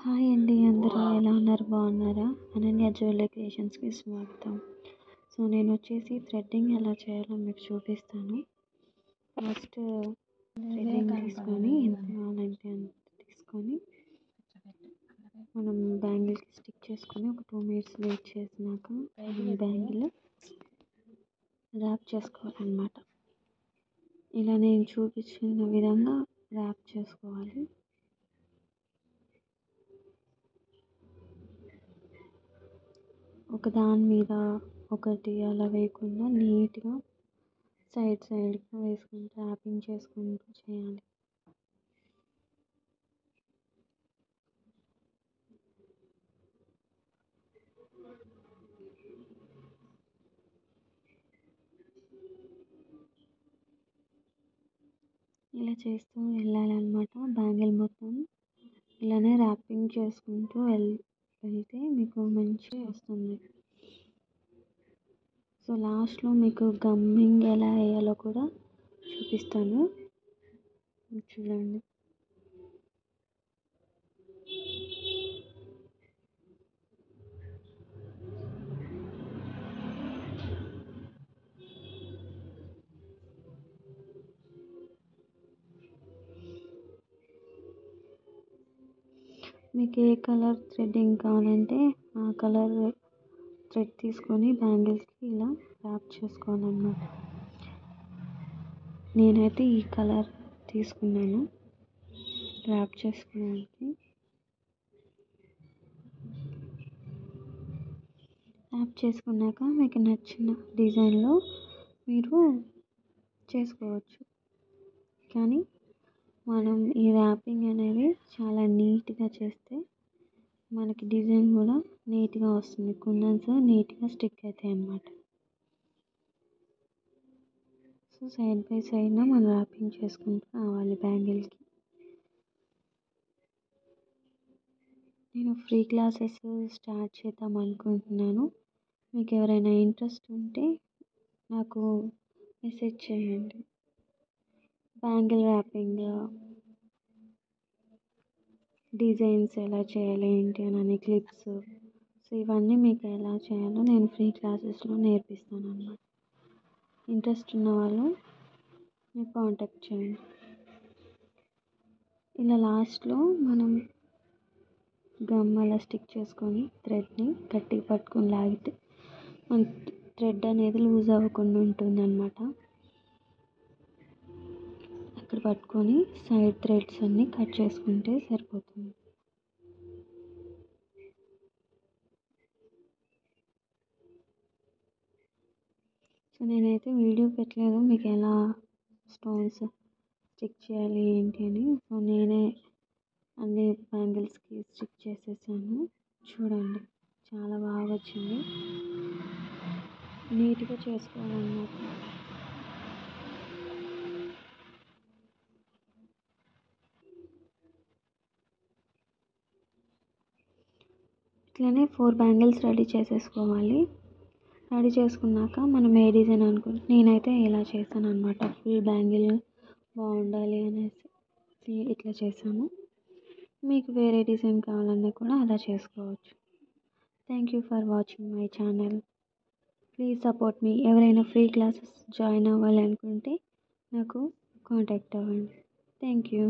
Hi అండి, అందరూ ఎలా ఉన్నారు? బాగున్నారా? అనన్య జ్యువెలరీ క్రియేషన్స్కి స్వాగతం. సో నేను వచ్చేసి థ్రెడ్డింగ్ ఎలా చేయాలో మీకు చూపిస్తాను. ఫస్ట్ థ్రెడ్డింగ్ తీసుకొని ఎంత కావాలంటే అంత తీసుకొని మనం బ్యాంగిల్కి స్టిక్ చేసుకొని ఒక 2 మినిట్స్ వెయిట్ చేసినాక బ్యాంగిల్ ర్యాప్ చేసుకోవాలన్నమాట. ఇలా నేను చూపించిన విధంగా ర్యాప్ చేసుకోవాలి. ఒక దాని మీద ఒకటి అలా వేయకుండా నీట్గా సైడ్గా వేసుకుంటూ ర్యాపింగ్ చేసుకుంటూ చేయాలి. ఇలా చేస్తూ వెళ్ళాలన్నమాట. బ్యాంగిల్ మొత్తం ఇలానే ర్యాపింగ్ చేసుకుంటూ వెళ్తే మీకు మంచిగా వస్తుంది. సో లాస్ట్లో మీకు గమ్మింగ్ ఎలా వేయాలో కూడా చూపిస్తాను, చూడండి. మీకు ఏ కలర్ థ్రెడ్డింగ్ కావాలంటే ఆ కలర్ థ్రెడ్ తీసుకొని బ్యాంగిల్స్కి ఇలా ర్యాప్ చేసుకోవాలన్నమాట. నేనైతే ఈ కలర్ తీసుకున్నాను ర్యాప్ చేసుకోవడానికి. ర్యాప్ చేసుకున్నాక మీకు నచ్చిన డిజైన్లో మీరు చేసుకోవచ్చు. కానీ మనం ఈ ర్యాపింగ్ అనేది చాలా నీట్గా చేస్తే మనకి డిజైన్ కూడా నీట్గా వస్తుంది. కుందన్స్ నీట్గా స్టిక్ అవుతాయి అన్నమాట. సో సైడ్ బై సైడ్న మనం ర్యాపింగ్ చేసుకుంటూ రావాలి బ్యాంగిల్కి. నేను ఫ్రీ క్లాసెస్ స్టార్ట్ చేద్దాం అనుకుంటున్నాను. మీకు ఎవరైనా ఇంట్రెస్ట్ ఉంటే నాకు మెసేజ్ చేయండి. బ్యాంగిల్ ర్యాపింగ్ డిజైన్స్ ఎలా చేయాలి ఏంటి అని క్లిప్స్, సో ఇవన్నీ మీకు ఎలా చేయాలో నేను ఫ్రీ క్లాసెస్లో నేర్పిస్తాను అన్నమాట. ఇంట్రెస్ట్ ఉన్న వాళ్ళు మీరు కాంటాక్ట్ చేయండి. ఇలా లాస్ట్లో మనం గమ్ అలా స్టిక్ చేసుకొని థ్రెడ్ని గట్టిగా పట్టుకొని లాగితే మన థ్రెడ్ అనేది లూజ్ అవ్వకుండా ఉంటుంది అన్నమాట. అక్కడ పట్టుకొని సైడ్ థ్రెడ్స్ అన్నీ కట్ చేసుకుంటే సరిపోతుంది. సో నేనైతే వీడియో పెట్టలేదు మీకు ఎలా స్టోన్స్ స్టిక్ చేయాలి ఏంటి అని. సో నేనే అన్ని బ్యాంగిల్స్కి స్టిక్ చేసేసాను. చూడండి, చాలా బాగా వచ్చింది. నీట్గా చేసుకోవాలన్నమాట. ఇట్లనే 4 బ్యాంగిల్స్ రెడీ చేసేసుకోవాలి. రెడీ చేసుకున్నాక మనం ఏ డిజైన్ అనుకుంటే నేనైతే ఇలా చేశాను అనమాట. ఫుల్ బ్యాంగిల్ బాగుండాలి అనేసి ఇట్లా చేశాను. మీకు వేరే డిజైన్ కావాలన్నా కూడా అలా చేసుకోవచ్చు. Thank you for watching my channel. Please support me. ఎవరైనా ఫ్రీ క్లాసెస్ జాయిన్ అవ్వాలి అనుకుంటే నాకు కాంటాక్ట్ అవ్వండి. Thank you.